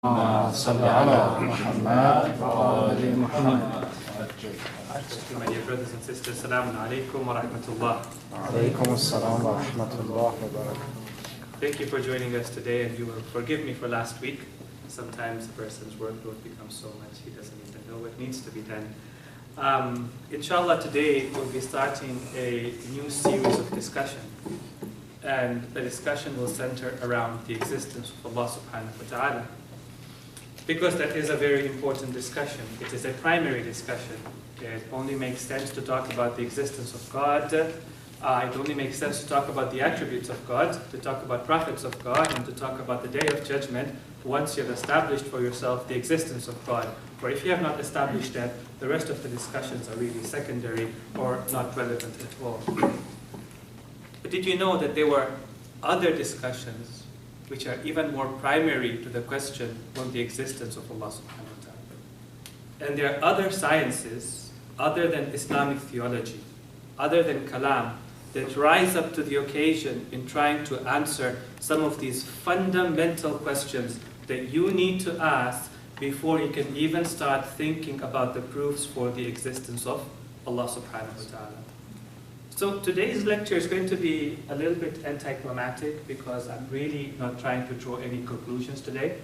صل على محمد وآل محمد. My dear brothers and sisters, Assalamu alaikum wa rahmatullah. عليكم السلام ورحمة الله وبركاته. Thank you for joining us today, and you will forgive me for last week. Sometimes a person's workload becomes so much he doesn't even know what needs to be done. Inshallah, today we'll be starting a new series of discussion. And the discussion will center around the existence of Allah subhanahu wa ta'ala. Because that is a very important discussion. It is a primary discussion. It only makes sense to talk about the existence of God. It only makes sense to talk about the attributes of God, to talk about prophets of God, and to talk about the Day of Judgment once you have established for yourself the existence of God. For if you have not established that, the rest of the discussions are really secondary or not relevant at all. But did you know that there were other discussions which are even more primary to the question on the existence of Allah subhanahu wa ta'ala? And there are other sciences, other than Islamic theology, other than Kalam, that rise up to the occasion in trying to answer some of these fundamental questions that you need to ask before you can even start thinking about the proofs for the existence of Allah subhanahu wa ta'ala. So today's lecture is going to be a little bit anticlimactic because I'm really not trying to draw any conclusions today.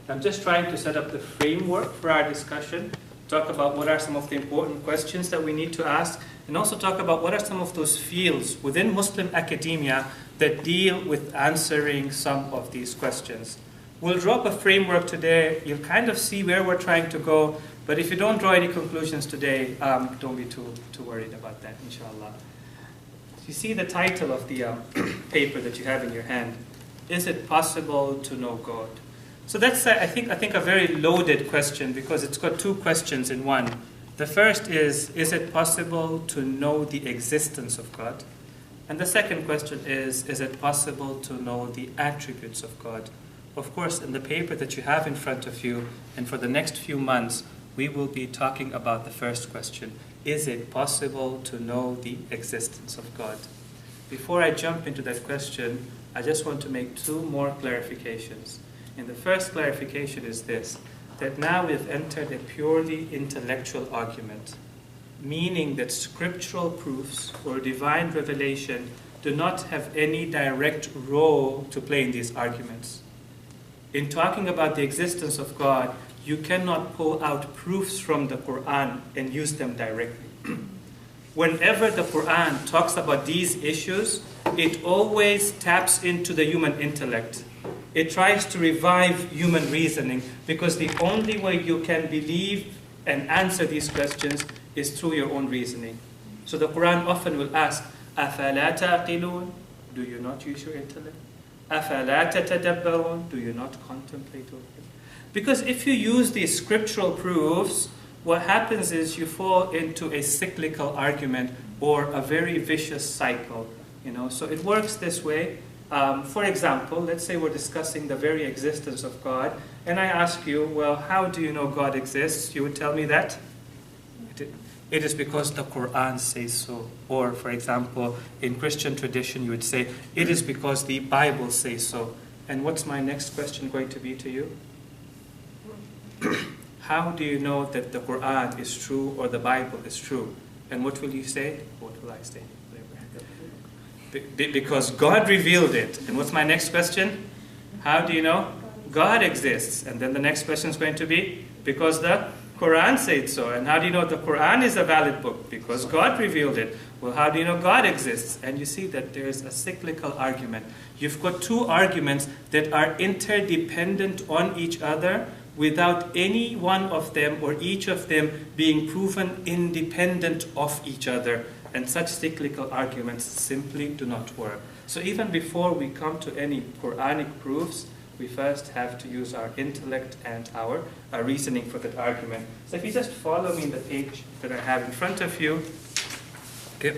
I'm just trying to set up the framework for our discussion, talk about what are some of the important questions that we need to ask, and also talk about what are some of those fields within Muslim academia that deal with answering some of these questions. We'll draw up a framework today. You'll kind of see where we're trying to go, but if you don't draw any conclusions today, don't be too worried about that, inshallah. You see the title of the paper that you have in your hand. Is it possible to know God? So that's, I think, a very loaded question because it's got two questions in one. The first is it possible to know the existence of God? And the second question is it possible to know the attributes of God? Of course, in the paper that you have in front of you, and for the next few months, we will be talking about the first question. Is it possible to know the existence of God? Before I jump into that question, I just want to make two more clarifications. And the first clarification is this, that now we've entered a purely intellectual argument, meaning that scriptural proofs or divine revelation do not have any direct role to play in these arguments. In talking about the existence of God, you cannot pull out proofs from the Quran and use them directly. Whenever the Quran talks about these issues, it always taps into the human intellect. It tries to revive human reasoning because the only way you can believe and answer these questions is through your own reasoning. So the Quran often will ask, أَفَلَا تَعْقِلُونَ? Do you not use your intellect? أَفَلَا تَتَدَبَّرُونَ? Do you not contemplate over it? Because if you use these scriptural proofs, what happens is you fall into a cyclical argument or a very vicious cycle. So it works this way. For example, let's say we're discussing the very existence of God, and I ask you, well, how do you know God exists? You would tell me that it is because the Quran says so. Or, for example, in Christian tradition, you would say, it is because the Bible says so. And what's my next question going to be to you? How do you know that the Quran is true or the Bible is true? And what will you say? What will I say? Because God revealed it. And what's my next question? How do you know God exists? And then the next question is going to be, because the Quran said so. And how do you know the Quran is a valid book? Because God revealed it. Well, how do you know God exists? And you see that there is a cyclical argument. You've got two arguments that are interdependent on each other without any one of them or each of them being proven independent of each other. And such cyclical arguments simply do not work. So even before we come to any Quranic proofs, we first have to use our intellect and our reasoning for that argument. So if you just follow me in the page that I have in front of you, okay,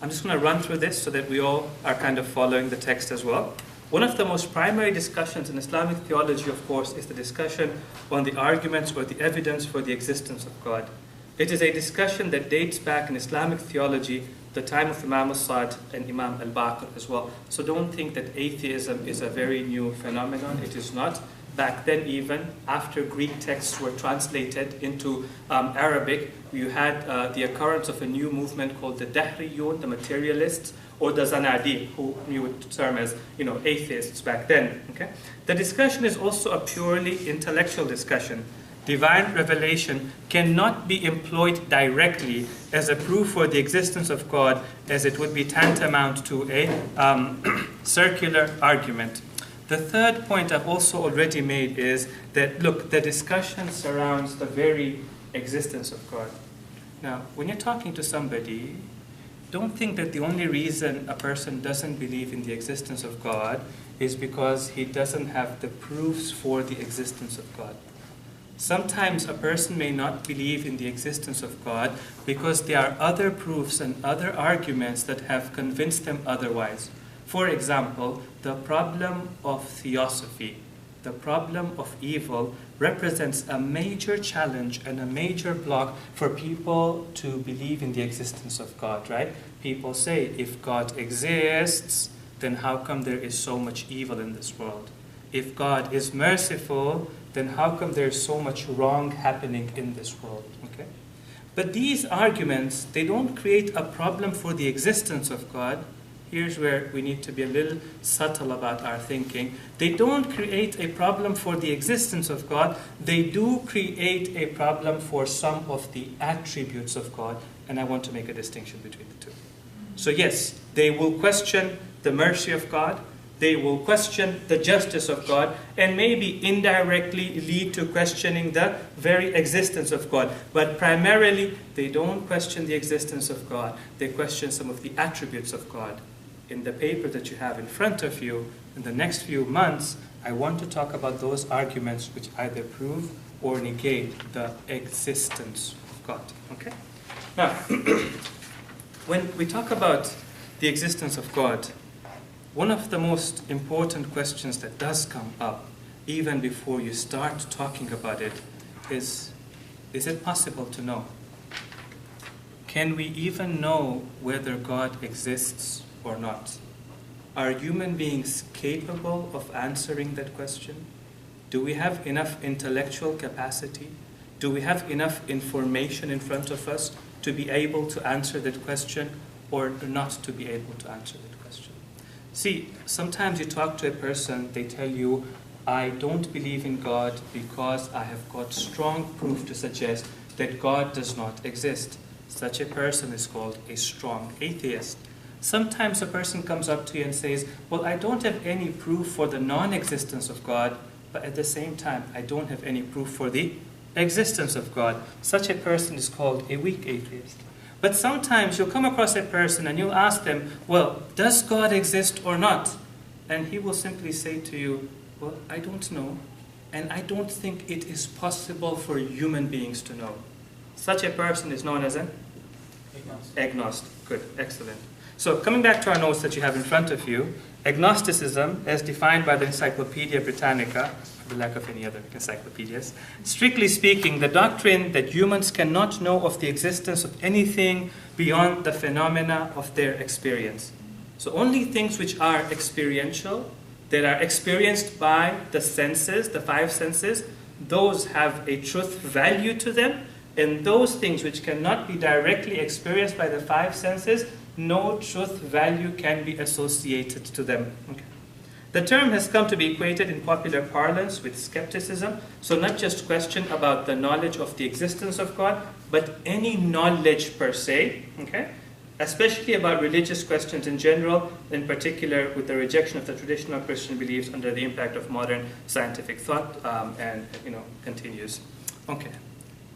I'm just going to run through this so that we all are kind of following the text as well. One of the most primary discussions in Islamic theology, of course, is the discussion on the arguments or the evidence for the existence of God. It is a discussion that dates back in Islamic theology, the time of Imam al-Sad and Imam al-Baqir as well. So don't think that atheism is a very new phenomenon. It is not. back then even, after Greek texts were translated into Arabic, you had the occurrence of a new movement called the Dahriyun, the materialists, or the Zanadi, who you would term as, atheists back then. Okay? The discussion is also a purely intellectual discussion. Divine revelation cannot be employed directly as a proof for the existence of God, as it would be tantamount to a circular argument. The third point I've also already made is that, look, the discussion surrounds the very existence of God. Now, when you're talking to somebody, don't think that the only reason a person doesn't believe in the existence of God is because he doesn't have the proofs for the existence of God. Sometimes a person may not believe in the existence of God because there are other proofs and other arguments that have convinced them otherwise. For example, the problem of theosophy, the problem of evil, represents a major challenge and a major block for people to believe in the existence of God, right? People say, if God exists, then how come there is so much evil in this world? If God is merciful, then how come there is so much wrong happening in this world? Okay? But these arguments, they don't create a problem for the existence of God. Here's where we need to be a little subtle about our thinking. They don't create a problem for the existence of God. They do create a problem for some of the attributes of God. And I want to make a distinction between the two. So yes, they will question the mercy of God. They will question the justice of God, and maybe indirectly lead to questioning the very existence of God. But primarily, they don't question the existence of God. They question some of the attributes of God. In the paper that you have in front of you, in the next few months, I want to talk about those arguments which either prove or negate the existence of God. Okay? Now, when we talk about the existence of God, one of the most important questions that does come up, even before you start talking about it, is it possible to know? Can we even know whether God exists or not? Are human beings capable of answering that question? Do we have enough intellectual capacity? Do we have enough information in front of us to be able to answer that question, or not to be able to answer that question? See, sometimes you talk to a person, they tell you, I don't believe in God because I have got strong proof to suggest that God does not exist. Such a person is called a strong atheist. Sometimes a person comes up to you and says, well, I don't have any proof for the non-existence of God, but at the same time, I don't have any proof for the existence of God. Such a person is called a weak atheist. But sometimes you'll come across a person and you'll ask them, well, does God exist or not? And he will simply say to you, well, I don't know, and I don't think it is possible for human beings to know. Such a person is known as an agnostic. Good, excellent. So coming back to our notes that you have in front of you, agnosticism, as defined by the Encyclopedia Britannica, for the lack of any other encyclopedias, strictly speaking, the doctrine that humans cannot know of the existence of anything beyond the phenomena of their experience. So only things which are experiential, that are experienced by the senses, the five senses, those have a truth value to them, and those things which cannot be directly experienced by the five senses, no truth value can be associated to them. Okay. The term has come to be equated in popular parlance with skepticism, so not just question about the knowledge of the existence of God, but any knowledge per se, okay? Especially about religious questions in general, in particular with the rejection of the traditional Christian beliefs under the impact of modern scientific thought, and continues. Okay.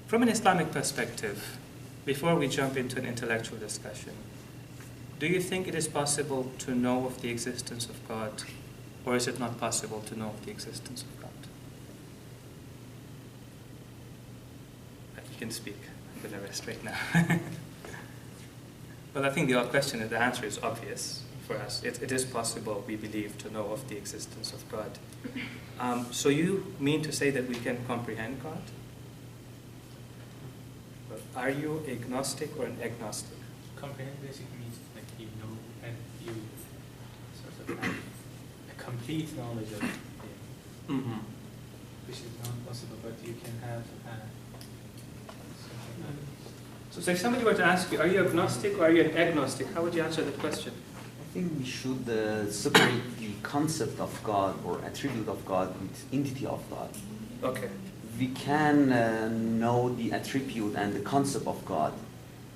From an Islamic perspective, before we jump into an intellectual discussion, do you think it is possible to know of the existence of God, or is it not possible to know of the existence of God? You can speak. I'm going to rest right now. Well, I think the answer is obvious for us. It is possible, we believe, to know of the existence of God. So you mean to say that we can comprehend God? Well, are you agnostic or an agnostic? Comprehend basically means like you know and you sort of have a complete knowledge of it. Mm-hmm. which is not possible, but you can have something else. So if somebody were to ask you, are you agnostic or are you an agnostic? How would you answer that question? I think we should separate the concept of God or attribute of God with entity of God. Okay. We can know the attribute and the concept of God,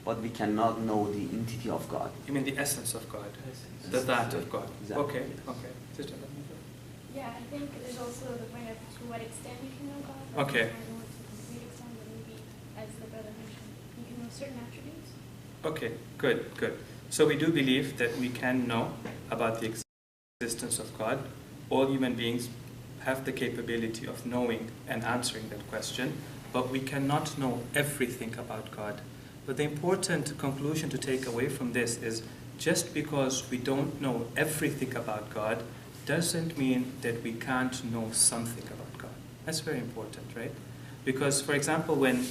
but we cannot know the entity of God. You mean the essence of God? Yes. The that of God? Exactly. Okay, okay. Sister? Yeah, I think there's also the point of to what extent you can know God. Okay. I don't know to a complete extent, but maybe, as the brother mentioned, you can know certain attributes. Okay, good, good. So we do believe that we can know about the existence of God. All human beings have the capability of knowing and answering that question, but we cannot know everything about God. But the important conclusion to take away from this is just because we don't know everything about God doesn't mean that we can't know something about God. That's very important, right? Because, for example, when,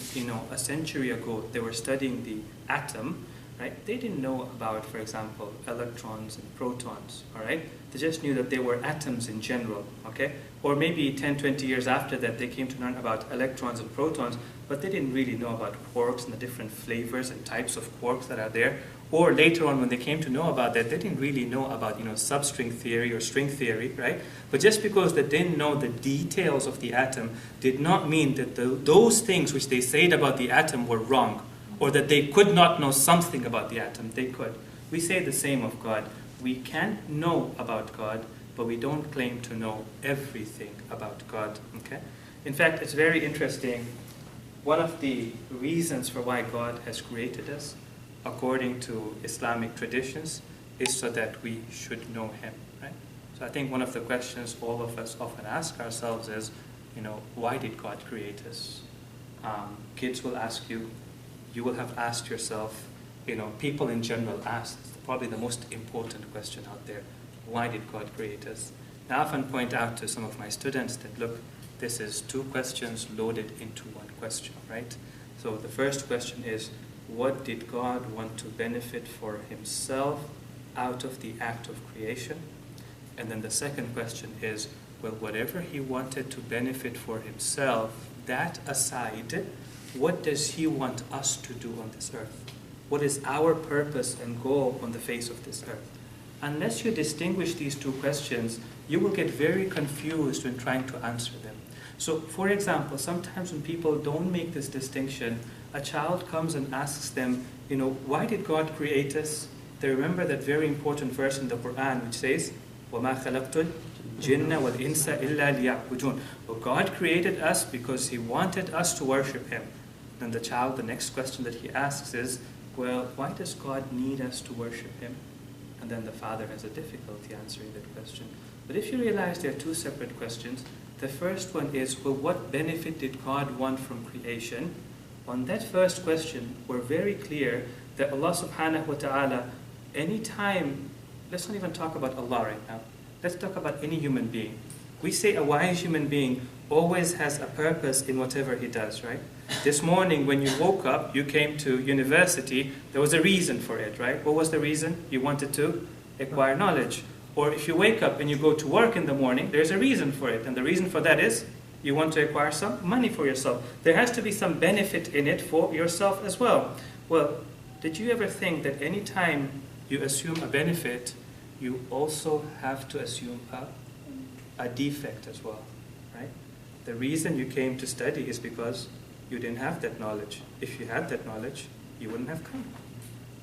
a century ago they were studying the atom, right? They didn't know about, for example, electrons and protons, all right? They just knew that they were atoms in general, okay? Or maybe 10, 20 years after that, they came to learn about electrons and protons, but they didn't really know about quarks and the different flavors and types of quarks that are there. Or later on, when they came to know about that, they didn't really know about, substring theory or string theory, right? But just because they didn't know the details of the atom did not mean that those things which they said about the atom were wrong, or that they could not know something about the atom. They could. We say the same of God. We can know about God, but we don't claim to know everything about God. Okay? In fact, it's very interesting. One of the reasons for why God has created us, according to Islamic traditions, is so that we should know Him. Right? So I think one of the questions all of us often ask ourselves is, why did God create us? Kids will ask you. You will have asked yourself, people in general ask, probably the most important question out there, why did God create us? I often point out to some of my students that, look, this is two questions loaded into one question, right? So the first question is, what did God want to benefit for Himself out of the act of creation? And then the second question is, well, whatever He wanted to benefit for Himself, that aside, what does He want us to do on this earth? What is our purpose and goal on the face of this earth? Unless you distinguish these two questions, you will get very confused when trying to answer them. So, for example, sometimes when people don't make this distinction, a child comes and asks them, why did God create us? They remember that very important verse in the Quran which says, وَمَا خَلَقْتُ الْجِنَّ وَالْإِنسَ إِلَّا لِيَعْبُدُونَ. Well, God created us because He wanted us to worship Him. Then the next question that he asks is, well, why does God need us to worship Him? And then the father has a difficulty answering that question. But if you realize there are two separate questions, the first one is, well, what benefit did God want from creation? On that first question, we're very clear that Allah subhanahu wa ta'ala, anytime, let's not even talk about Allah right now. Let's talk about any human being. We say a wise human being always has a purpose in whatever he does, right? This morning when you woke up, you came to university, there was a reason for it, right? What was the reason? You wanted to acquire knowledge. Or if you wake up and you go to work in the morning, there's a reason for it. And the reason for that is you want to acquire some money for yourself. There has to be some benefit in it for yourself as well. Well, did you ever think that any time you assume a benefit, you also have to assume a defect as well, right? The reason you came to study is because you didn't have that knowledge. If you had that knowledge, you wouldn't have come.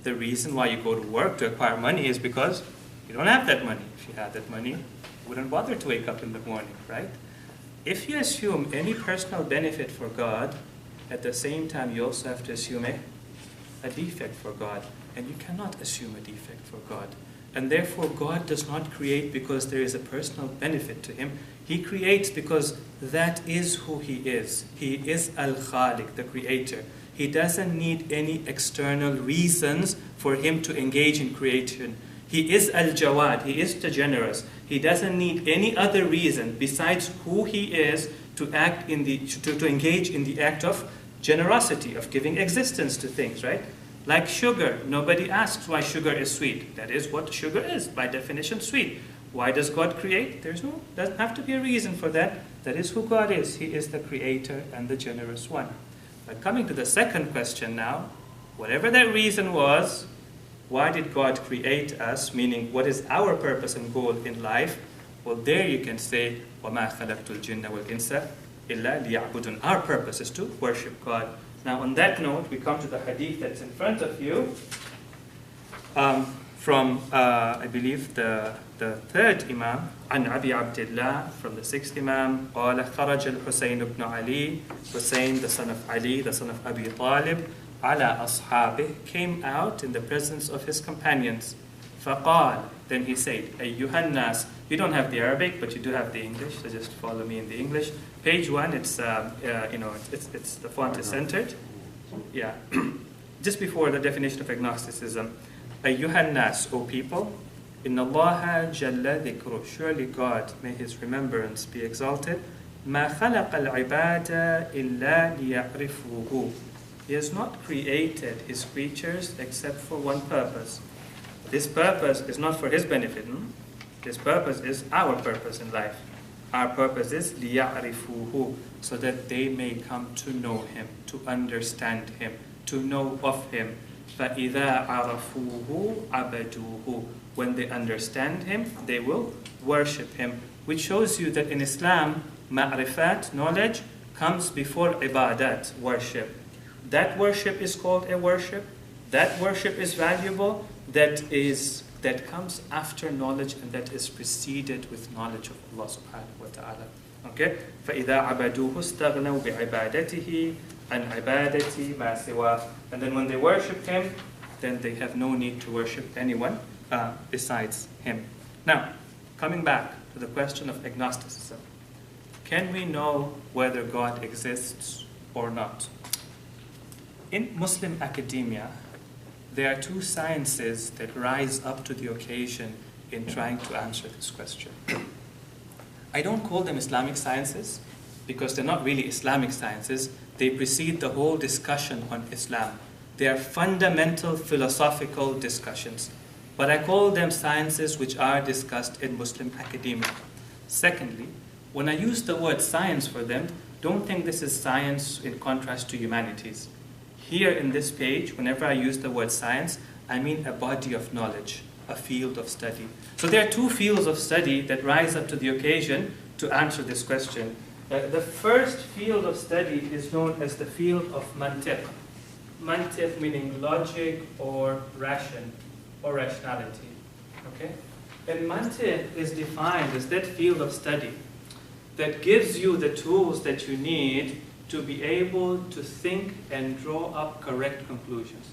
The reason why you go to work to acquire money is because you don't have that money. If you had that money, you wouldn't bother to wake up in the morning, right? If you assume any personal benefit for God, at the same time you also have to assume a defect for God. And you cannot assume a defect for God. And therefore God does not create because there is a personal benefit to Him. He creates because that is who He is. He is Al-Khaliq, the Creator. He doesn't need any external reasons for Him to engage in creation. He is Al-Jawad, He is the generous. He doesn't need any other reason besides who He is to act in to engage in the act of generosity, of giving existence to things, right? Like sugar. Nobody asks why sugar is sweet. That is what sugar is, by definition, sweet. Why does God create? Doesn't have to be a reason for that. That is who God is. He is the creator and the generous one. But coming to the second question now, whatever that reason was, why did God create us? Meaning, what is our purpose and goal in life? Well, there you can say, وَمَا خَلَقْتُ الْجِنَّ وَالْإِنسَ إِلَّا لِيَعْبُدُونَ. Our purpose is to worship God. Now, on that note, we come to the hadith that's in front of you. From, I believe, the third Imam, عن أبي عبد الله, from the sixth Imam, قال خرج الحسين بن علي, Hussein, the son of Ali, the son of Abi Talib, على أصحابه, came out in the presence of his companions. فقال, then he said, أيها الناس, you don't have the Arabic, but you do have the English, so just follow me in the English. Page 1, it's, it's the font is centered. Yeah. Just before the definition of agnosticism. أيها الناس, O people, إن الله جل ذكره, surely God, may His remembrance be exalted, ما خلق العباد إلا ليعرفوه. He has not created His creatures except for one purpose. This purpose is not for His benefit. This purpose is our purpose in life. Our purpose is ليعرفوه, so that they may come to know Him, to understand Him, to know of Him. فَإِذَا عَرَفُوهُ عَبَدُوهُ. When they understand Him, they will worship Him. Which shows you that in Islam, ma'rifat, knowledge, comes before ibadat, worship. That worship is called a worship. That worship is valuable. That comes after knowledge, and that is preceded with knowledge of Allah subhanahu wa ta'ala. Okay? فَإِذَا عَبَدُوهُ اسْتَغْنَوْا بِعِبَادَتِهِ عَنْ عِبَادَتِ مَا سِوَاهُ. And then when they worship Him, then they have no need to worship anyone besides Him. Now, coming back to the question of agnosticism. Can we know whether God exists or not? In Muslim academia, there are two sciences that rise up to the occasion in trying to answer this question. I don't call them Islamic sciences because they're not really Islamic sciences. They precede the whole discussion on Islam. They are fundamental philosophical discussions. But I call them sciences which are discussed in Muslim academia. Secondly, when I use the word science for them, don't think this is science in contrast to humanities. Here in this page, whenever I use the word science, I mean a body of knowledge, a field of study. So there are two fields of study that rise up to the occasion to answer this question. The first field of study is known as the field of mantiq. Mantiq meaning logic or rationality. Okay? And mantiq is defined as that field of study that gives you the tools that you need to be able to think and draw up correct conclusions.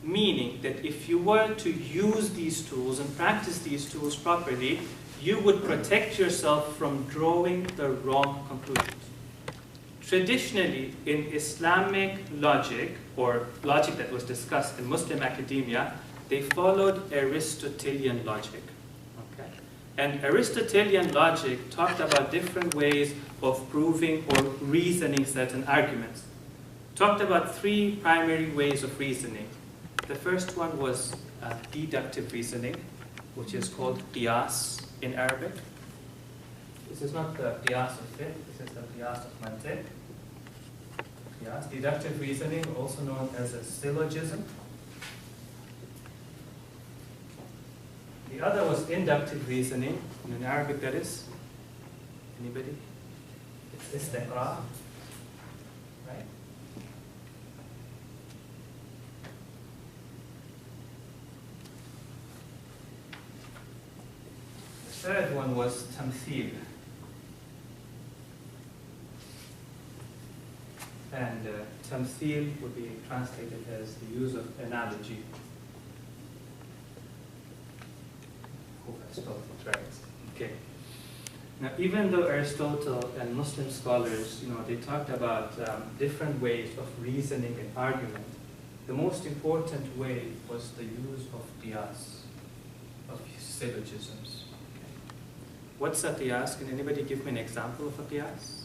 Meaning that if you were to use these tools and practice these tools properly, you would protect yourself from drawing the wrong conclusions. Traditionally, in Islamic logic, or logic that was discussed in Muslim academia, they followed Aristotelian logic. Okay? And Aristotelian logic talked about different ways of proving or reasoning certain arguments. Talked about three primary ways of reasoning. The first one was deductive reasoning, which is called qiyas in Arabic. This is not the qiyas of fiqh, this is the qiyas of mantiq. Qiyas, deductive reasoning, also known as a syllogism. The other was inductive reasoning, and in Arabic that is, anybody? It's istiqra, right? The third one was tamthil. And tamthil would be translated as the use of analogy. Hope I spelled it right. Okay. Now, even though Aristotle and Muslim scholars, they talked about different ways of reasoning and argument, the most important way was the use of qiyas, of syllogisms. Okay. What's a qiyas? Can anybody give me an example of a qiyas?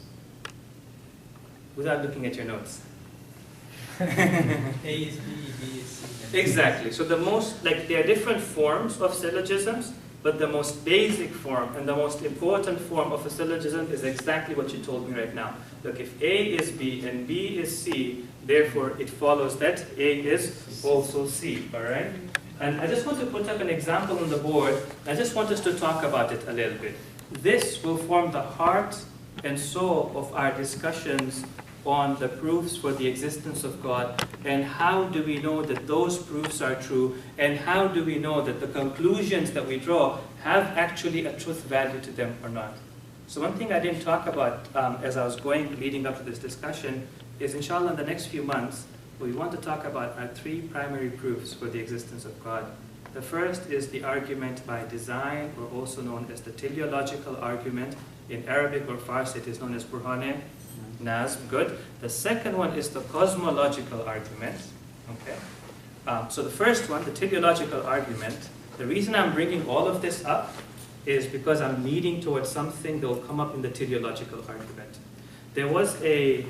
Without looking at your notes. A is B, B is C. Exactly. So there are different forms of syllogisms, But the most basic form and the most important form of a syllogism is exactly what you told me right now. Look, if A is B and B is C, therefore it follows that A is also C, all right? And I just want to put up an example on the board. I just want us to talk about it a little bit. This will form the heart and soul of our discussions on the proofs for the existence of God, and how do we know that those proofs are true, and how do we know that the conclusions that we draw have actually a truth value to them or not. So one thing I didn't talk about as I was leading up to this discussion is, inshallah, in the next few months, we want to talk about our three primary proofs for the existence of God. The first is the argument by design, or also known as the teleological argument. In Arabic or Farsi, it is known as Burhane Nazm. Good. The second one is the cosmological argument. Okay. So the first one, the teleological argument, the reason I'm bringing all of this up is because I'm leading towards something that will come up in the teleological argument. There was a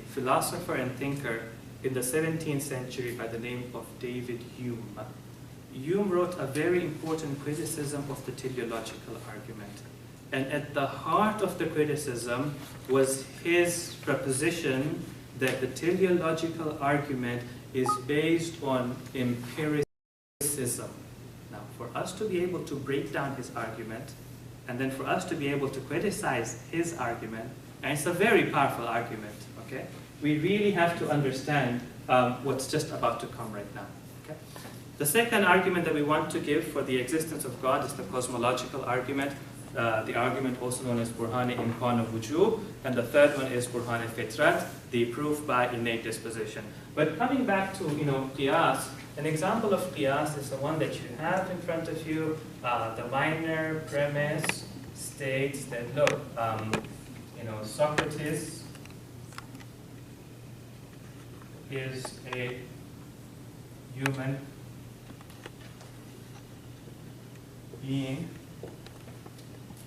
philosopher and thinker in the 17th century by the name of David Hume. Hume wrote a very important criticism of the teleological argument. And at the heart of the criticism was his proposition that the teleological argument is based on empiricism. Now, for us to be able to break down his argument, and then for us to be able to criticize his argument, and it's a very powerful argument, okay? We really have to understand what's just about to come right now, okay? The second argument that we want to give for the existence of God is the cosmological argument. The argument also known as Burhane Imkan Wujud, and the third one is Burhane Fitrat, the proof by innate disposition. But coming back to qiyas, an example of qiyas is the one that you have in front of you. The minor premise states that, look, Socrates is a human being.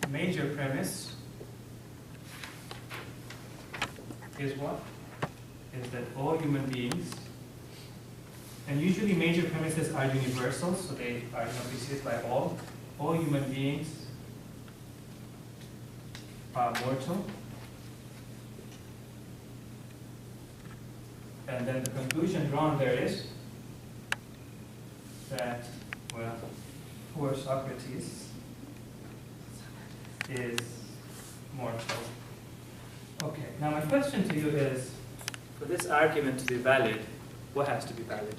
Major premise is what? Is that all human beings, and usually major premises are universal, so they are preceded by all human beings are mortal. And then the conclusion drawn there is that, well, poor Socrates is mortal. Okay, now my question to you is, for this argument to be valid, what has to be valid?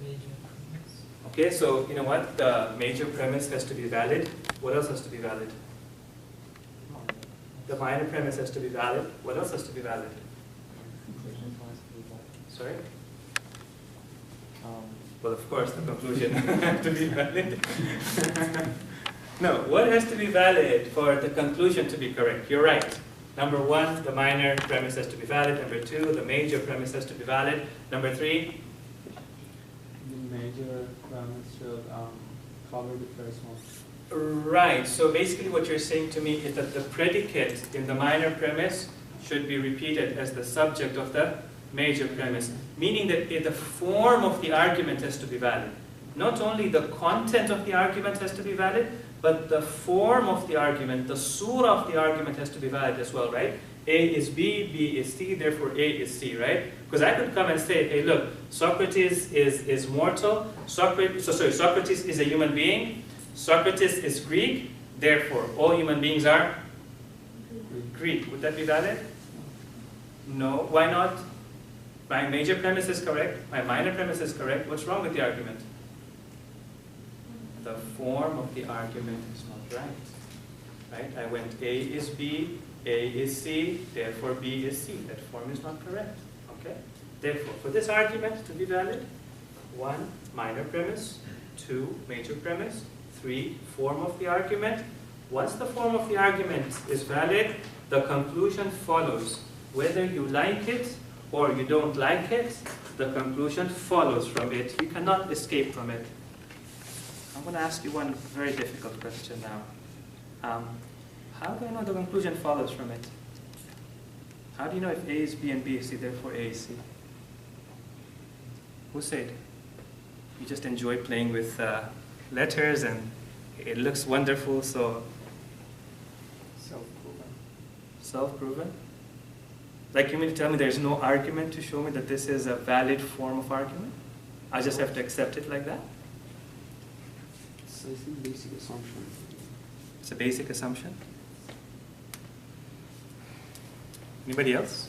Major premise. Okay, so you know what? The major premise has to be valid. What else has to be valid? The minor premise has to be valid. What else has to be valid? Sorry? Well, of course, the conclusion has to be valid. No, what has to be valid for the conclusion to be correct? You're right. Number one, the minor premise has to be valid. Number two, the major premise has to be valid. Number three? The major premise should cover the first one. Right, so basically what you're saying to me is that the predicate in the minor premise should be repeated as the subject of the major premise, meaning that the form of the argument has to be valid. Not only the content of the argument has to be valid, but the form of the argument, the surah of the argument has to be valid as well, right? A is B, B is C, therefore A is C, right? Because I could come and say, hey, look, Socrates is mortal, Socrates is a human being, Socrates is Greek, therefore all human beings are Greek. Would that be valid? No. Why not? My major premise is correct, my minor premise is correct. What's wrong with the argument? The form of the argument is not right. Right? I went A is B, A is C, therefore B is C. That form is not correct. Okay? Therefore, for this argument to be valid, 1, minor premise, 2, major premise, 3, form of the argument. Once the form of the argument is valid, the conclusion follows. Whether you like it or you don't like it, the conclusion follows from it. You cannot escape from it. I'm going to ask you one very difficult question now. How do I know the conclusion follows from it? How do you know if A is B and B is C, therefore A is C? Who said? you just enjoy playing with letters and it looks wonderful, so Self-proven. self-proven? Like you mean to tell me there's no argument to show me that this is a valid form of argument? I just have to accept it like that? So it's a basic assumption. It's a basic assumption. Anybody else?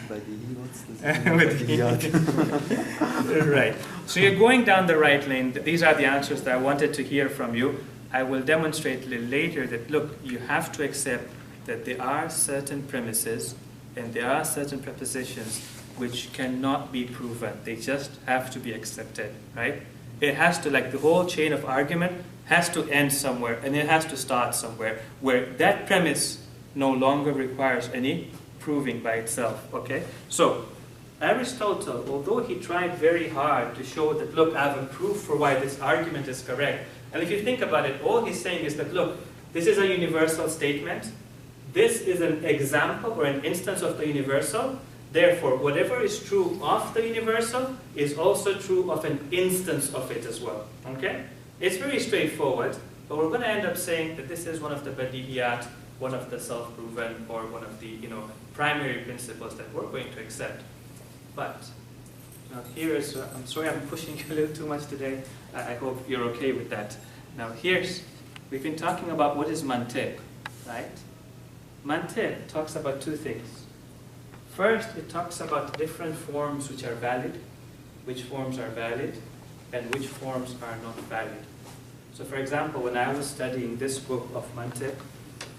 Badihi, what's this? Right. So you're going down the right lane. These are the answers that I wanted to hear from you. I will demonstrate a little later that, look, you have to accept that there are certain premises and there are certain prepositions which cannot be proven. They just have to be accepted, right? It has to, like the whole chain of argument has to end somewhere and it has to start somewhere where that premise no longer requires any proving by itself, okay? So Aristotle, although he tried very hard to show that, look, I have a proof for why this argument is correct. And if you think about it, all he's saying is that, look, this is a universal statement. This is an example or an instance of the universal. Therefore, whatever is true of the universal is also true of an instance of it as well, okay? It's very straightforward, but we're going to end up saying that this is one of the badihiyat, one of the self-proven, or one of the primary principles that we're going to accept. But now here is, I'm sorry I'm pushing you a little too much today. I hope you're okay with that. Now we've been talking about what is mantiq, right? Mantiq talks about two things. First, it talks about different forms which are valid, which forms are valid, and which forms are not valid. So for example, when I was studying this book of Mantiq,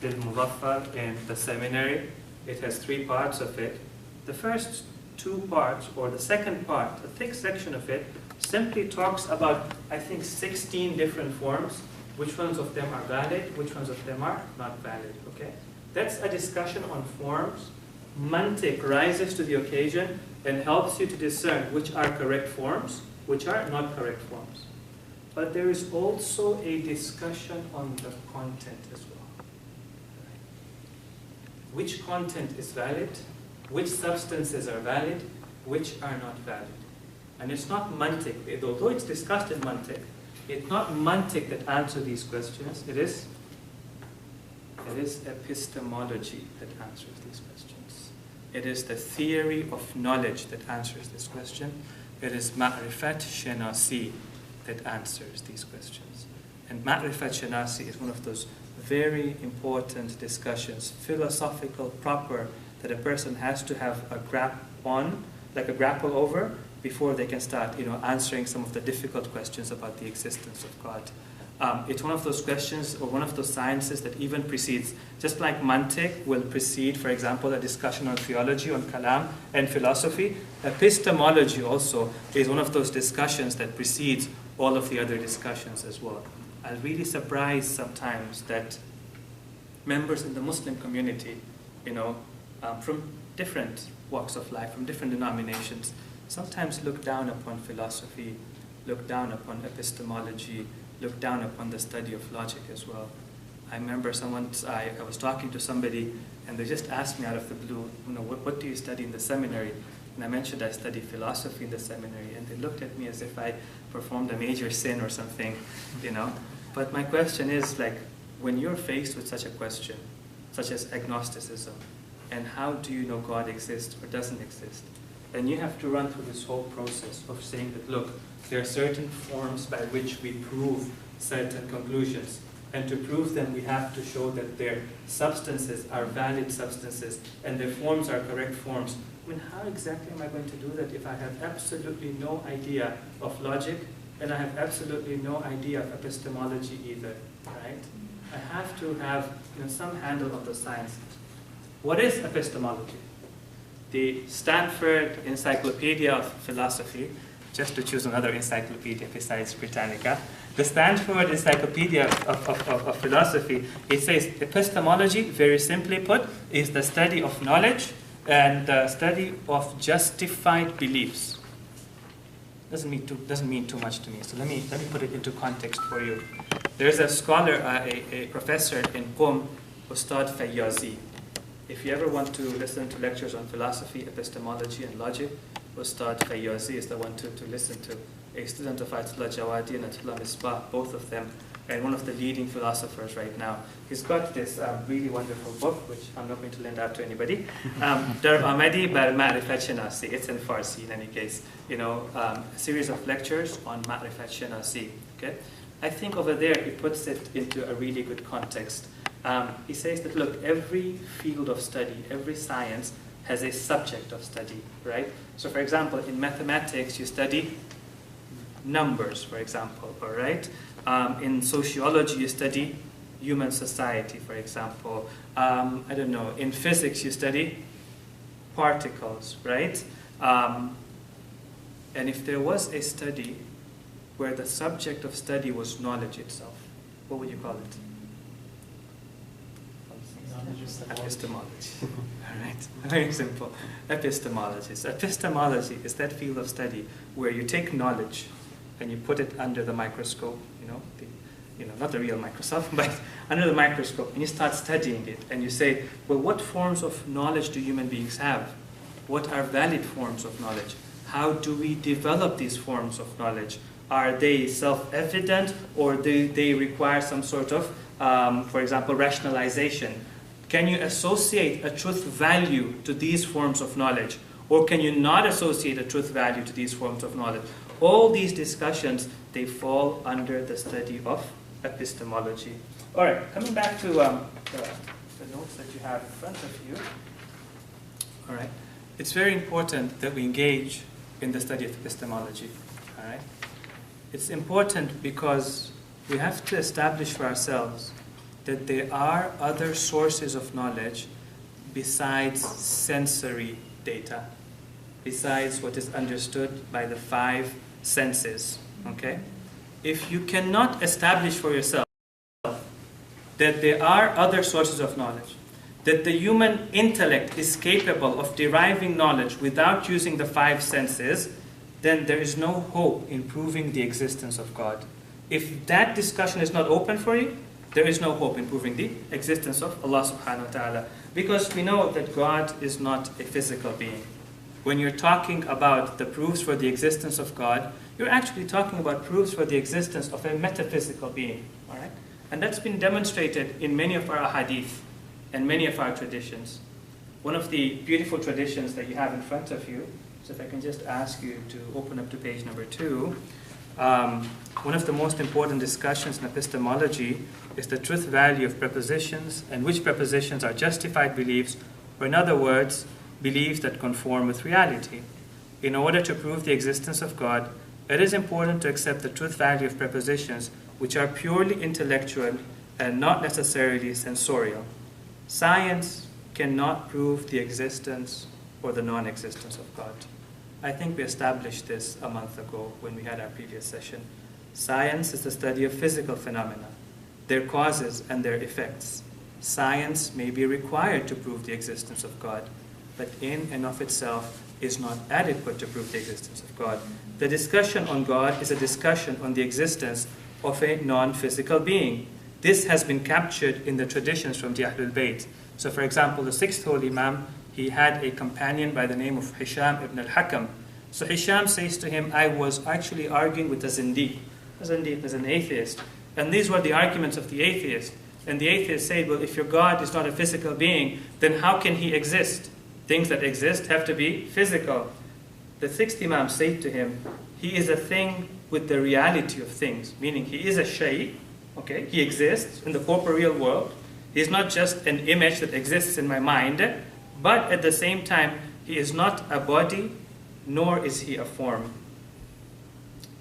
Al-Muzaffar in the seminary, it has 3 parts of it. The first 2 parts, or the second part, a thick section of it, simply talks about, I think, 16 different forms. Which ones of them are valid, which ones of them are not valid, okay? That's a discussion on forms. Mantiq rises to the occasion and helps you to discern which are correct forms, which are not correct forms. But there is also a discussion on the content as well. Which content is valid, which substances are valid, which are not valid. And it's not mantiq, although it's discussed in mantiq, it's not mantiq that answers these questions, it is epistemology that answers these questions. It is the theory of knowledge that answers this question. It is ma'rifat shanasi that answers these questions. And ma'rifat shanasi is one of those very important discussions, philosophical, proper, that a person has to have a grapple over before they can start, answering some of the difficult questions about the existence of God. It's one of those questions or one of those sciences that even precedes, just like mantiq will precede, for example, a discussion on theology, on kalam, and philosophy. Epistemology also is one of those discussions that precedes all of the other discussions as well. I'm really surprised sometimes that members in the Muslim community, from different walks of life, from different denominations, sometimes look down upon philosophy, look down upon epistemology, look down upon the study of logic as well. I remember I was talking to somebody and they just asked me out of the blue, what do you study in the seminary? And I mentioned I study philosophy in the seminary, and they looked at me as if I performed a major sin or something, But my question is, when you're faced with such a question, such as agnosticism, and how do you know God exists or doesn't exist? And you have to run through this whole process of saying that, look, there are certain forms by which we prove certain conclusions. And to prove them, we have to show that their substances are valid substances and their forms are correct forms. How exactly am I going to do that if I have absolutely no idea of logic and I have absolutely no idea of epistemology either, right? I have to have some handle of the science. What is epistemology? The Stanford Encyclopedia of Philosophy, just to choose another encyclopedia besides Britannica, the Stanford Encyclopedia of Philosophy, it says epistemology, very simply put, is the study of knowledge and the study of justified beliefs. Doesn't mean too much to me. So let me put it into context for you. There's a scholar, a professor in Qom, Ustad Fayyazi. If you ever want to listen to lectures on philosophy, epistemology, and logic, Ustad Khayyasi is the one to listen to. A student of Ayatollah Jawadi and Ayatollah Misbah, both of them, and one of the leading philosophers right now. He's got this really wonderful book, which I'm not going to lend out to anybody. Dar Ahmadi Bar Ma'rifat Shanasi. It's in Farsi in any case. You know, a series of lectures on Ma'rifat Shanasi. Okay? I think over there he puts it into a really good context. He says that, look, every field of study, every science has a subject of study, right? So for example, in mathematics, you study numbers, for example, all right? In sociology, you study human society, for example. I don't know, in physics, you study particles, right? And if there was a study where the subject of study was knowledge itself, what would you call it? Epistemology. All right, very simple. Epistemology. So epistemology is that field of study where you take knowledge and you put it under the microscope, not the real Microsoft, but under the microscope, and you start studying it, and you say, well, what forms of knowledge do human beings have? What are valid forms of knowledge? How do we develop these forms of knowledge? Are they self-evident, or do they require some sort of, for example, rationalization? Can you associate a truth value to these forms of knowledge? Or can you not associate a truth value to these forms of knowledge? All these discussions, they fall under the study of epistemology. All right, coming back to the notes that you have in front of you. All right, it's very important that we engage in the study of epistemology. All right, it's important because we have to establish for ourselves that there are other sources of knowledge besides sensory data, besides what is understood by the 5 senses, okay? If you cannot establish for yourself that there are other sources of knowledge, that the human intellect is capable of deriving knowledge without using the 5 senses, then there is no hope in proving the existence of God. If that discussion is not open for you, there is no hope in proving the existence of Allah subhanahu wa ta'ala. Because we know that God is not a physical being. When you're talking about the proofs for the existence of God, you're actually talking about proofs for the existence of a metaphysical being. All right? And that's been demonstrated in many of our ahadith and many of our traditions. One of the beautiful traditions that you have in front of you, so if I can just ask you to open up to page number 2. One of the most important discussions in epistemology is the truth value of prepositions and which prepositions are justified beliefs, or in other words, beliefs that conform with reality. In order to prove the existence of God, it is important to accept the truth value of prepositions which are purely intellectual and not necessarily sensorial. Science cannot prove the existence or the non-existence of God. I think we established this a month ago when we had our previous session. Science is the study of physical phenomena, their causes and their effects. Science may be required to prove the existence of God, but in and of itself is not adequate to prove the existence of God. The discussion on God is a discussion on the existence of a non-physical being. This has been captured in the traditions from the Ahlul Bayt. So for example, the 6th Holy Imam, he had a companion by the name of Hisham ibn al-Hakam. So Hisham says to him, I was actually arguing with a Zindiq. A Zindiq is an atheist. And these were the arguments of the atheist. And the atheist said, well, if your God is not a physical being, then how can he exist? Things that exist have to be physical. The 6th Imam said to him, he is a thing with the reality of things, meaning he is a shay, okay? He exists in the corporeal world. He is not just an image that exists in my mind, but at the same time, he is not a body, nor is he a form.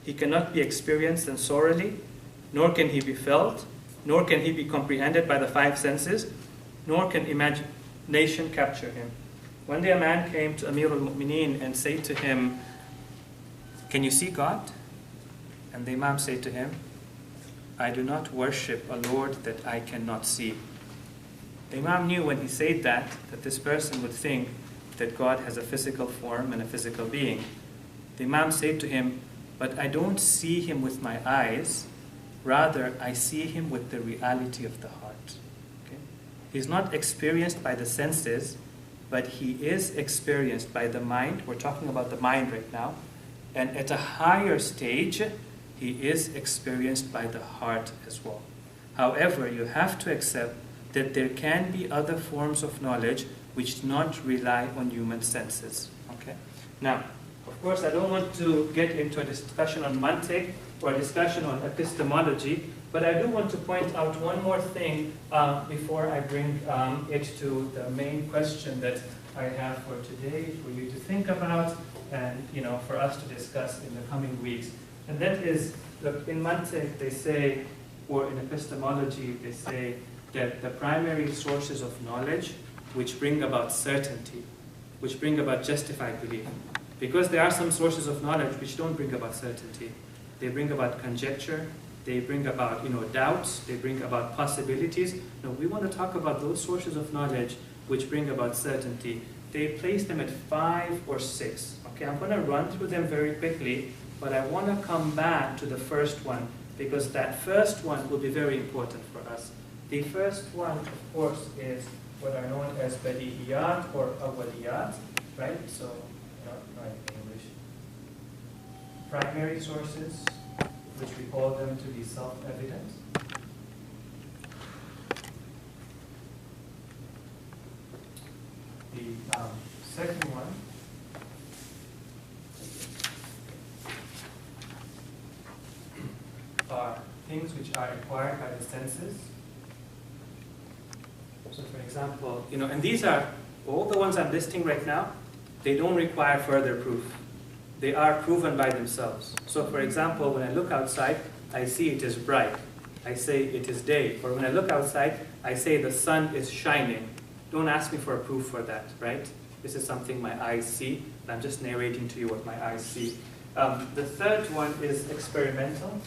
He cannot be experienced sensorially, nor can he be felt, nor can he be comprehended by the 5 senses, nor can imagination capture him. One day a man came to Amir al-Mu'mineen and said to him, can you see God? And the Imam said to him, I do not worship a Lord that I cannot see. The Imam knew when he said that this person would think that God has a physical form and a physical being. The Imam said to him, but I don't see him with my eyes, rather I see him with the reality of the heart. Okay? He's not experienced by the senses, but he is experienced by the mind. We're talking about the mind right now. And at a higher stage, he is experienced by the heart as well. However, you have to accept that there can be other forms of knowledge which do not rely on human senses. Okay? Now, of course, I don't want to get into a discussion on mantiq or a discussion on epistemology, but I do want to point out one more thing before I bring it to the main question that I have for today, for you to think about, and for us to discuss in the coming weeks. And that is, look, in mantiq they say, or in epistemology they say, that the primary sources of knowledge which bring about certainty, which bring about justified belief. Because there are some sources of knowledge which don't bring about certainty. They bring about conjecture, they bring about doubts, they bring about possibilities. No, we want to talk about those sources of knowledge which bring about certainty. They place them at 5 or 6. Okay, I'm going to run through them very quickly, but I want to come back to the first one, because that first one will be very important for us. The first one, of course, is what are known as badihiyat or awaliyat, right? So, not in English. Primary sources, which we call them to be self-evident. The second one are things which are acquired by the senses. So for example, and these are, all the ones I'm listing right now, they don't require further proof. They are proven by themselves. So for example, when I look outside, I see it is bright. I say it is day. Or when I look outside, I say the sun is shining. Don't ask me for a proof for that, right? This is something my eyes see, and I'm just narrating to you what my eyes see. The third one is experimental.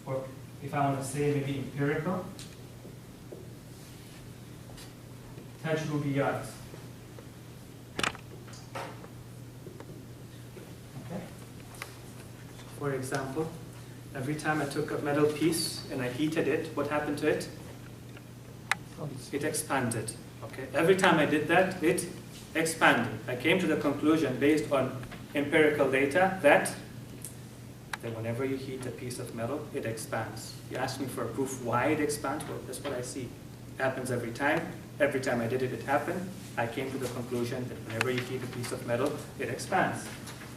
Or if I want to say maybe empirical, tajrubiyat. Okay. For example, every time I took a metal piece and I heated it, what happened to it? It expanded. Okay. Every time I did that, it expanded. I came to the conclusion based on empirical data that whenever you heat a piece of metal, it expands. You ask me for a proof why it expands? Well, that's what I see. It happens every time. Every time I did it, it happened. I came to the conclusion that whenever you heat a piece of metal, it expands.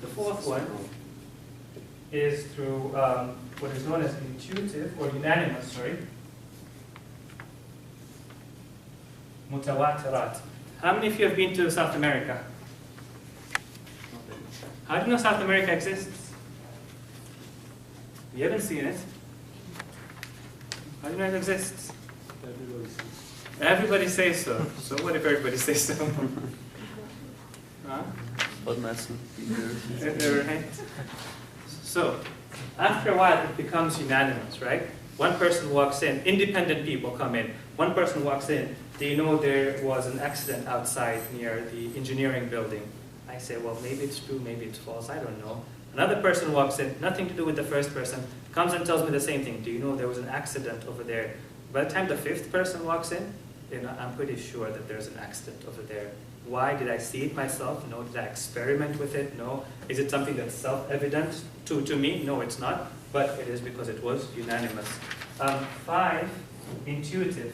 The fourth one is through what is known as intuitive or unanimous, mutawatirat. How many of you have been to South America? How do you know South America exists? You haven't seen it. How do you know it exists? Everybody says so. So what if everybody says so? Huh? Right? So, after a while it becomes unanimous, right? One person walks in, independent people come in. One person walks in, do you know there was an accident outside near the engineering building? I say, well, maybe it's true, maybe it's false, I don't know. Another person walks in, nothing to do with the first person, comes and tells me the same thing. Do you know there was an accident over there? By the time the fifth person walks in, I'm pretty sure that there's an accident over there. Why? Did I see it myself? No. Did I experiment with it? No. Is it something that's self-evident to me? No, it's not. But it is because it was unanimous. 5, intuitive.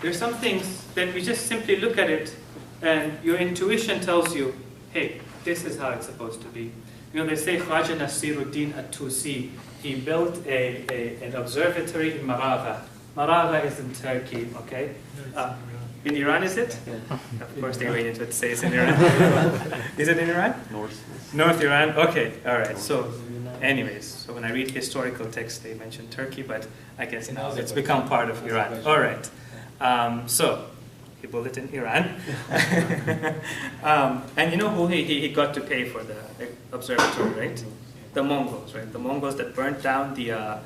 There's some things that we just simply look at it and your intuition tells you, hey, this is how it's supposed to be. They say Khwaja Nasiruddin at-Tusi, he built an observatory in Maragha. Maragha is in Turkey, okay? In Iran, is it? Yeah. Of course, they waited to say it's in Iran. Is it in Iran? North Iran? Okay, all right. So, anyways, so when I read historical texts, they mention Turkey, but I guess now it's become part of Iran. All right. So, he built it in Iran. And you know who he got to pay for the observatory, right? The Mongols, right? The Mongols that burnt down the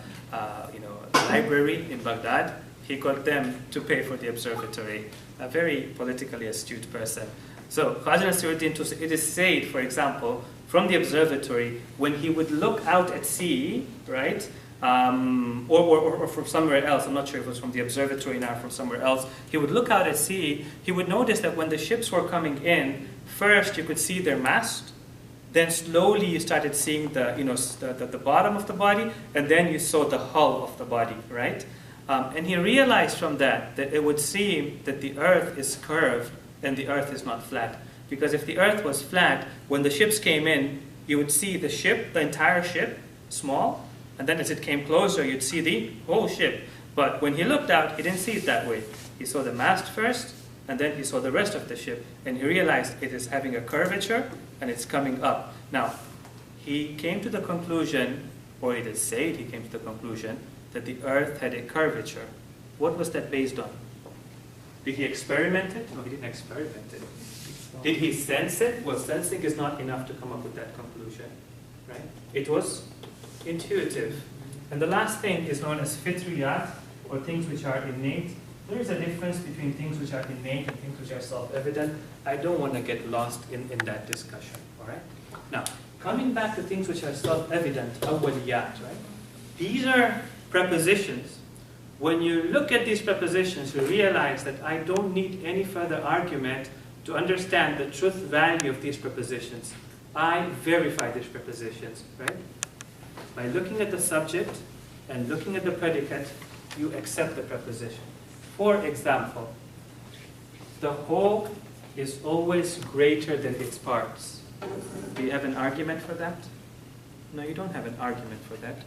library in Baghdad. He got them to pay for the observatory. A very politically astute person. So Khaja Nasiruddin Tusi, it is said, for example, from the observatory, when he would look out at sea, right, or from somewhere else, I'm not sure if it was from the observatory now or from somewhere else, he would look out at sea, he would notice that when the ships were coming in, first you could see their mast, then slowly you started seeing the bottom of the body, and then you saw the hull of the body, right? And he realized from that it would seem that the earth is curved and the earth is not flat. Because if the earth was flat, when the ships came in, you would see the ship, the entire ship, small, and then as it came closer, you'd see the whole ship. But when he looked out, he didn't see it that way. He saw the mast first, and then he saw the rest of the ship, and he realized it is having a curvature, and it's coming up. Now, he came to the conclusion, or it is said he came to the conclusion, that the earth had a curvature. What was that based on? Did he experiment it? No, he didn't experiment it. Did he sense it? Well, sensing is not enough to come up with that conclusion, right? It was intuitive. And the last thing is known as fitriyat, or things which are innate. There is a difference between things which are innate and things which are self-evident. I don't want to get lost in that discussion, all right? Now, coming back to things which are self-evident, awwaliyat, right? These are prepositions. When you look at these prepositions, you realize that I don't need any further argument to understand the truth value of these prepositions. I verify these prepositions, right? By looking at the subject and looking at the predicate, you accept the preposition. For example, the whole is always greater than its parts. Do you have an argument for that? No, you don't have an argument for that.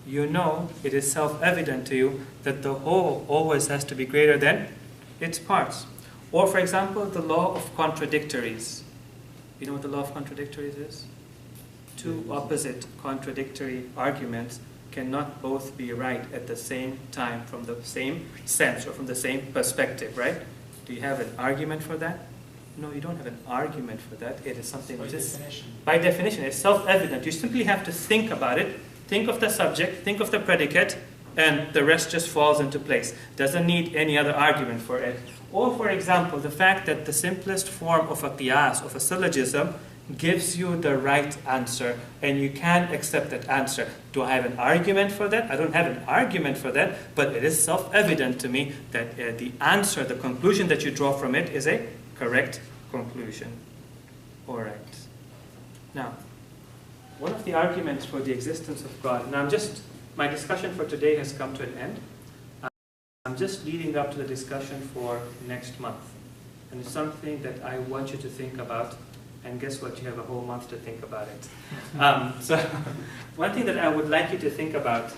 You know, it is self-evident to you that the whole always has to be greater than its parts. Or, for example, the law of contradictories. You know what the law of contradictories is? Two opposite contradictory arguments cannot both be right at the same time from the same sense or from the same perspective, right? Do you have an argument for that? No, you don't have an argument for that. It is something which is, by definition, it's self-evident. You simply have to think about it. Think of the subject, think of the predicate, and the rest just falls into place. Doesn't need any other argument for it. Or, for example, the fact that the simplest form of a qiyas, of a syllogism, gives you the right answer, and you can accept that answer. Do I have an argument for that? I don't have an argument for that, but it is self-evident to me that the answer, the conclusion that you draw from it is a correct conclusion. All right. Now, one of the arguments for the existence of God, now my discussion for today has come to an end. I'm just leading up to the discussion for next month. And it's something that I want you to think about. And guess what? You have a whole month to think about it. So one thing that I would like you to think about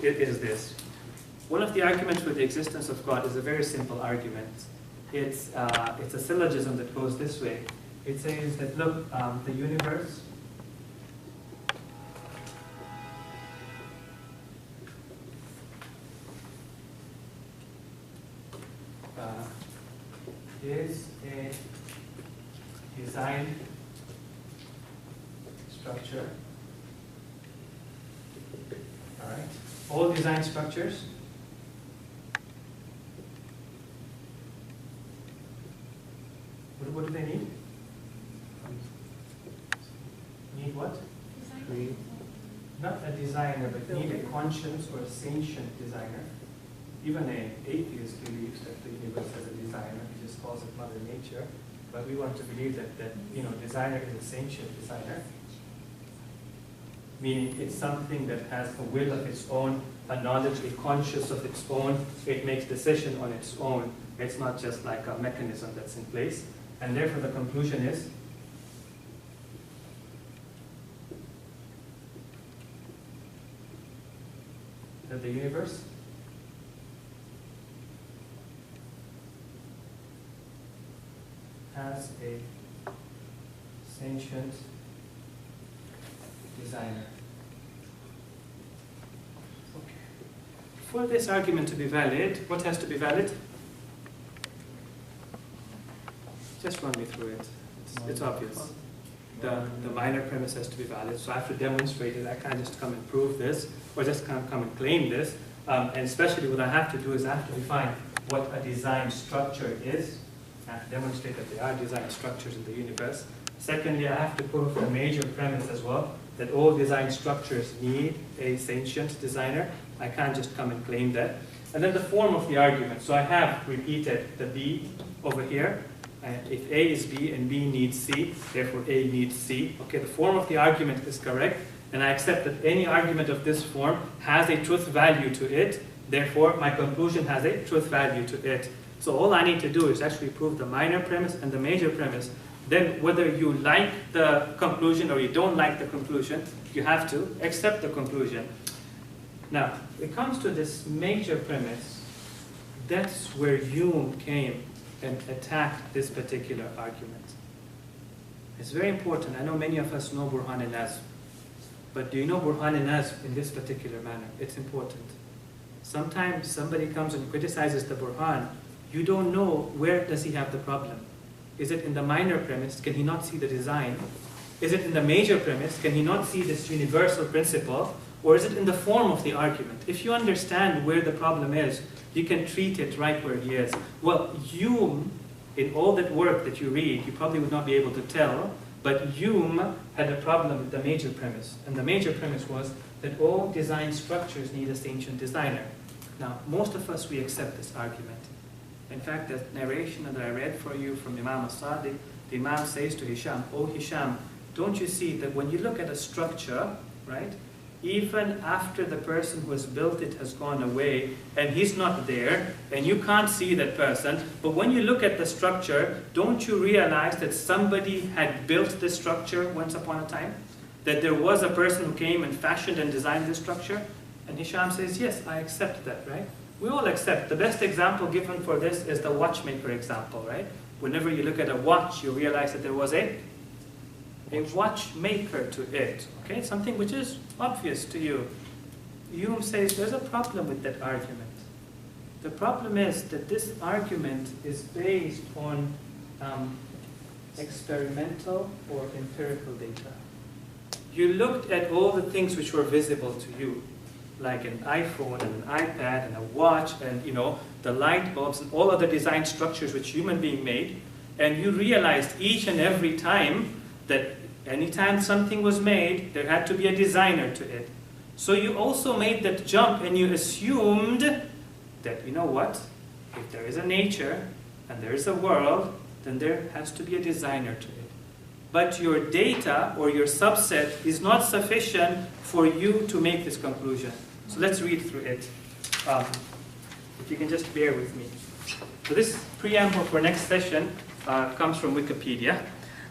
is this. One of the arguments for the existence of God is a very simple argument. It's a syllogism that goes this way. It says that, look, the universe is a design structure. All right. All design structures what do they need? Need what? Design. Not a designer, but need a conscious or a sentient designer. Even an atheist believes that the universe has a designer. He just calls it Mother Nature. But we want to believe that designer is a sentient designer. Meaning it's something that has a will of its own, a knowledge, a conscious of its own. It makes decision on its own. It's not just like a mechanism that's in place. And therefore the conclusion is that the universe has a sentient designer. Okay. For this argument to be valid, what has to be valid? Just run me through it. It's obvious. The minor premise has to be valid, so I have to demonstrate it. I can't just come and prove this, or just come and claim this. And especially what I have to do is I have to define what a design structure is. I have to demonstrate that there are design structures in the universe. Secondly, I have to prove a major premise as well, that all design structures need a sentient designer. I can't just come and claim that. And then the form of the argument. So I have repeated the B over here. If A is B and B needs C, therefore A needs C. Okay, the form of the argument is correct, and I accept that any argument of this form has a truth value to it. Therefore, my conclusion has a truth value to it. So all I need to do is actually prove the minor premise and the major premise. Then whether you like the conclusion or you don't like the conclusion, you have to accept the conclusion. Now, when it comes to this major premise, that's where Hume came and attacked this particular argument. It's very important. I know many of us know Burhan-e-Nazm, but do you know Burhan-e-Nazm in this particular manner? It's important. Sometimes somebody comes and criticizes the Burhan, you don't know where does he have the problem. Is it in the minor premise? Can he not see the design? Is it in the major premise? Can he not see this universal principle? Or is it in the form of the argument? If you understand where the problem is, you can treat it right where he is. Well, Hume, in all that work that you read, you probably would not be able to tell, but Hume had a problem with the major premise. And the major premise was that all design structures need a sentient designer. Now, most of us, we accept this argument. In fact, the narration that I read for you from Imam al-Sadiq, the Imam says to Hisham, "Oh Hisham, don't you see that when you look at a structure, right, even after the person who has built it has gone away and he's not there and you can't see that person, but when you look at the structure, don't you realize that somebody had built this structure once upon a time? That there was a person who came and fashioned and designed this structure?" And Hisham says, "Yes, I accept that," right? We all accept. The best example given for this is the watchmaker example, right? Whenever you look at a watch, you realize that there was a watchmaker to it, okay? Something which is obvious to you. Hume says there's a problem with that argument. The problem is that this argument is based on experimental or empirical data. You looked at all the things which were visible to you, like an iPhone and an iPad and a watch and, you know, the light bulbs and all other design structures which human being made, and you realized each and every time that anytime something was made, there had to be a designer to it. So you also made that jump and you assumed that, you know what, if there is a nature and there is a world, then there has to be a designer to it. But your data or your subset is not sufficient for you to make this conclusion. So let's read through it. If you can just bear with me. So this preamble for next session comes from Wikipedia.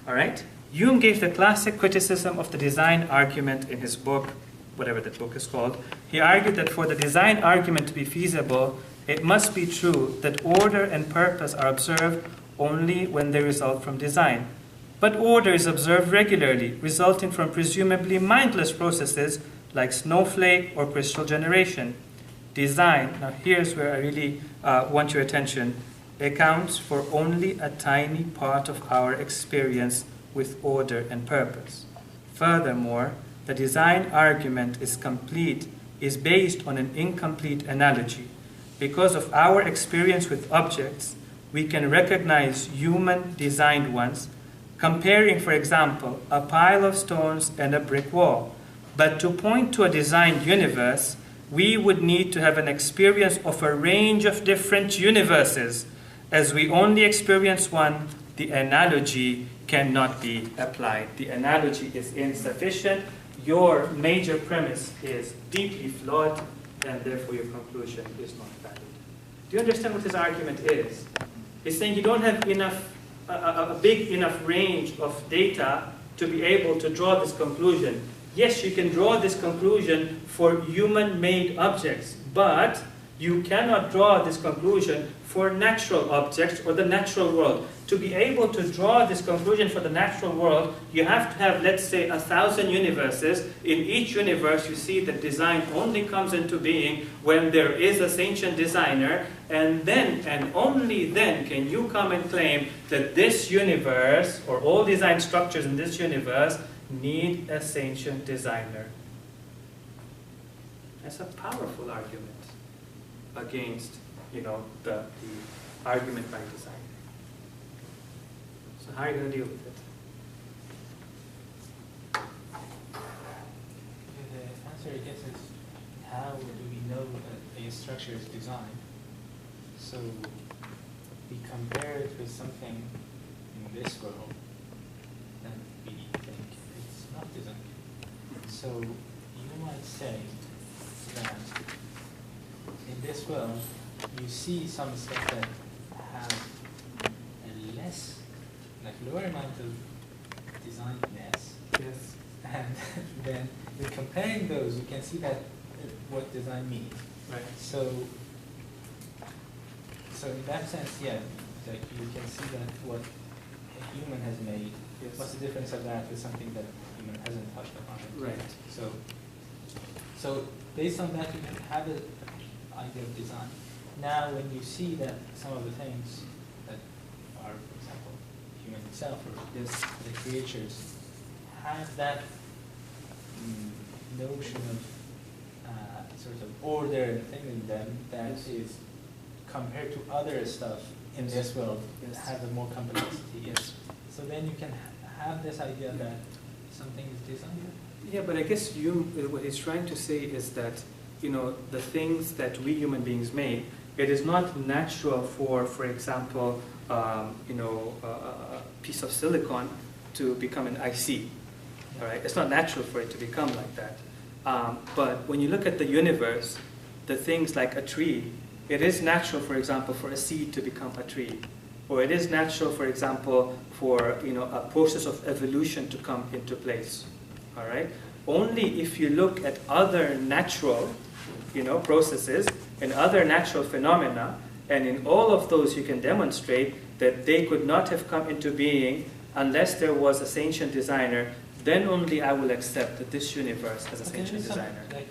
All right. Hume gave the classic criticism of the design argument in his book, whatever that book is called. He argued that for the design argument to be feasible, it must be true that order and purpose are observed only when they result from design. But order is observed regularly, resulting from presumably mindless processes like snowflake or crystal generation. Design, now here's where I really want your attention, accounts for only a tiny part of our experience with order and purpose. Furthermore, the design argument is based on an incomplete analogy. Because of our experience with objects, we can recognize human designed ones, comparing, for example, a pile of stones and a brick wall. But to point to a designed universe, we would need to have an experience of a range of different universes. As we only experience one, the analogy cannot be applied. The analogy is insufficient. Your major premise is deeply flawed, and therefore your conclusion is not valid. Do you understand what his argument is? He's saying you don't have a big enough range of data to be able to draw this conclusion. Yes, you can draw this conclusion for human-made objects, but you cannot draw this conclusion for natural objects or the natural world. To be able to draw this conclusion for the natural world, you have to have, let's say, 1,000 universes. In each universe, you see that design only comes into being when there is a sentient designer, and then, and only then, can you come and claim that this universe, or all design structures in this universe, need a sentient designer. That's a powerful argument against, the argument by design. how are you going to deal with it? The answer, I guess, is how do we know that a structure is designed? So we compare it with something in this world that we think it's not designed. So you might say that in this world you see some stuff that have a less, like lower amount of designedness. Yes. And then with comparing those, you can see that what design means. Right. So in that sense, yeah, like you can see that what a human has made. Yes. What's the difference of that with something that a human hasn't touched upon? Right. So based on that, you can have an idea of design. Now, when you see that some of the things that are, for example, human itself or Yes. the creatures have that notion of sort of order and thing in them that Yes. is compared to other stuff in this world Yes. have a more complexity. Yes. So then you can have this idea that something is designed. Yeah, but I guess what he's trying to say is that, the things that we human beings make, it is not natural for example, a piece of silicon to become an IC. All right, it's not natural for it to become like that. But when you look at the universe, the things like a tree, it is natural, for example, for a seed to become a tree, or it is natural, for example, for a process of evolution to come into place. All right. Only if you look at other natural, processes and other natural phenomena, and in all of those you can demonstrate that they could not have come into being unless there was a sentient designer. Then only I will accept that this universe has a But sentient there is some, designer. like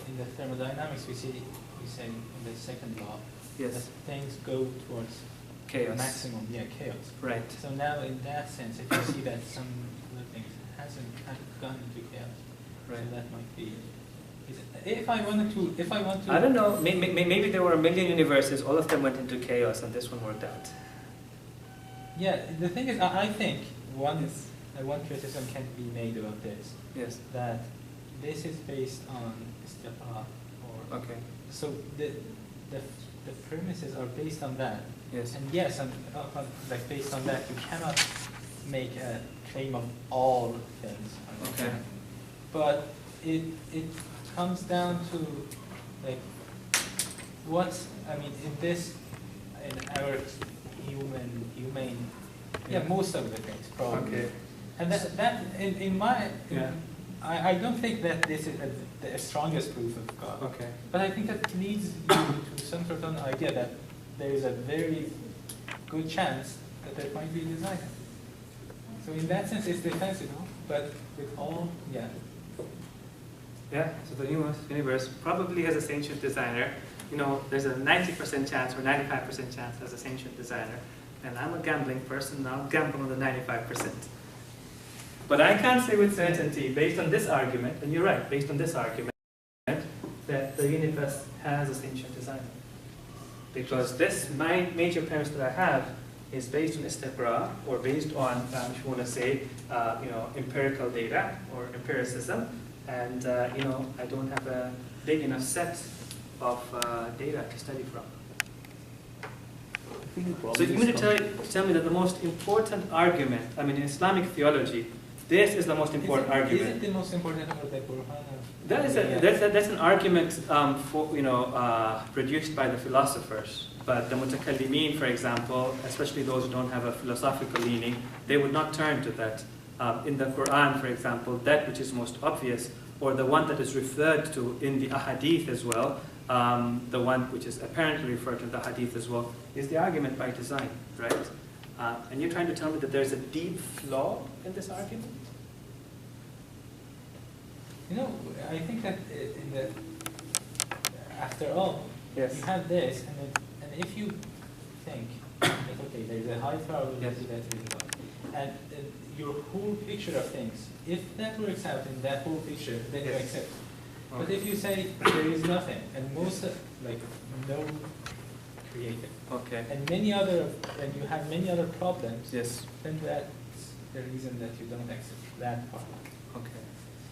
in the thermodynamics, we say in the second law that Yes. things go towards Chaos. maximum, chaos. Right. So now, in that sense, if you see that some other things hasn't gone into chaos, Right. so that might be. If I want to. I don't know. Maybe there were a million universes. All of them went into chaos, and this one worked out. Yeah, the thing is, I think one criticism can be made about this. Yes. That this is based on istiqra, or Okay. so the premises are based on that. Yes. And yes, like based on that, you cannot make a claim of all things. Okay. But it comes down to like in our humane, most of the things probably. Okay. And that in my Yeah. I don't think that this is the strongest proof of God. Okay. But I think that leads you to some sort of idea that there is a very good chance that there might be a designer. So in that sense, it's defensive, but with all, Yeah. So the universe probably has a sentient designer. There's a 90% chance or 95% chance as a sentient designer. And I'm a gambling person. I'll gamble on the 95%. But I can't say with certainty, based on this argument, and you're right, based on this argument, that the universe has a sentient designer. Because this major premise that I have is based on istiqra, or based on, if you want to say, empirical data or empiricism, and I don't have a big enough set of data to study from. So you mean to tell me that the most important argument, in Islamic theology, this is the most important argument. Is it the most important or the Quran? That is that's an argument produced by the philosophers. But the mutakallimin, for example, especially those who don't have a philosophical leaning, they would not turn to that. In the Quran, for example, that which is most obvious, or the one that is referred to in the ahadith as well, the one which is apparently referred to in the hadith as well, is the argument by design, right? And you're trying to tell me that there's a deep flaw in this argument? I think that after all, Yes. you have this, and if you think that, okay, there's a high probability Yes. that it is God, and your whole picture of things, if that works out in that whole picture, then you Yes. accept it. But Okay. if you say there is nothing, and most, no created. Okay. And when you have many other problems, Yes. then that's the reason that you don't accept that part. Okay.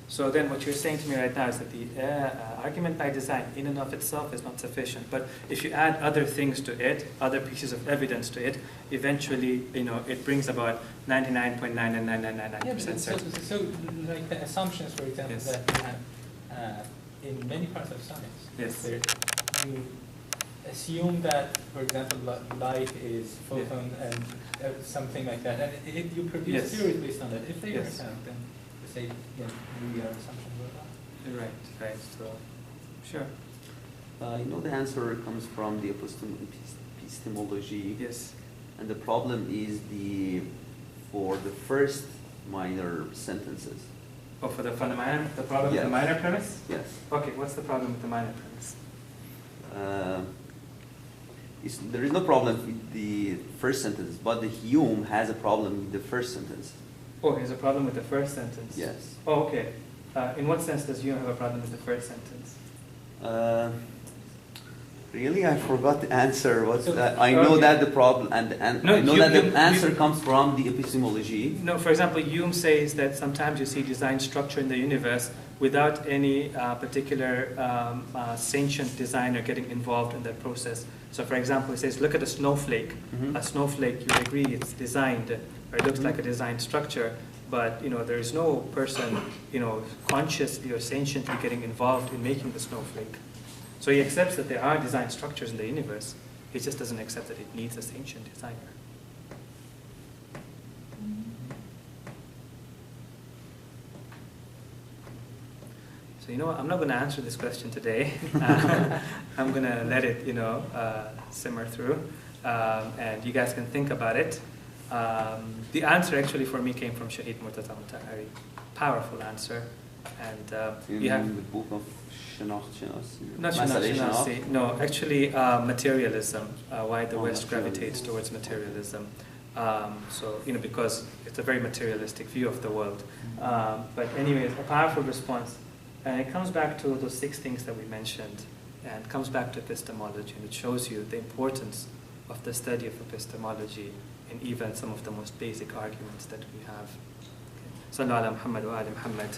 So then what you're saying to me right now is that the argument by design in and of itself is not sufficient. But if you add other things to it, other pieces of evidence to it, eventually, it brings about 99.99999% certainty. So like the assumptions, for example, Yes. that you have in many parts of science. Yes. You assume that, for example, light is photon and something like that, and you produce Yes. theories based on that. If they Yes. are sound, then you say, yeah, maybe our assumptions were wrong. Right. So, sure. The answer comes from the epistemology. Yes. And the problem is for the first minor sentences. Oh, for the problem with Yes. the minor premise? Yes. Okay, what's the problem with the minor premise? There is no problem with the first sentence, but the Hume has a problem with the first sentence. Oh, there's a problem with the first sentence? Yes. Oh, okay. In what sense does Hume have a problem with the first sentence? Really, I forgot the answer. So- I know Okay. that the problem, and No, I know you- that the you- answer you- comes from the epistemology. No, for example, Hume says that sometimes you see design structure in the universe without any particular sentient designer getting involved in that process. So, for example, he says, look at a snowflake. Mhm. A snowflake, you agree, it's designed, or it looks Mhm. like a designed structure, but there is no person, consciously or sentiently getting involved in making the snowflake. So he accepts that there are design structures in the universe. He just doesn't accept that it needs a sentient designer. So what? I'm not going to answer this question today. I'm going to let it, simmer through, and you guys can think about it. The answer actually for me came from Shaykh Murtaza, a very powerful answer, and you have In the book of Shanakhti. not Shanasi, no, actually materialism. Why the West gravitates towards materialism. So because it's a very materialistic view of the world. But anyways, a powerful response. And it comes back to those 6 things that we mentioned, and comes back to epistemology, and it shows you the importance of the study of epistemology in even some of the most basic arguments that we have. Sallallahu ala Muhammad wa ali Muhammad.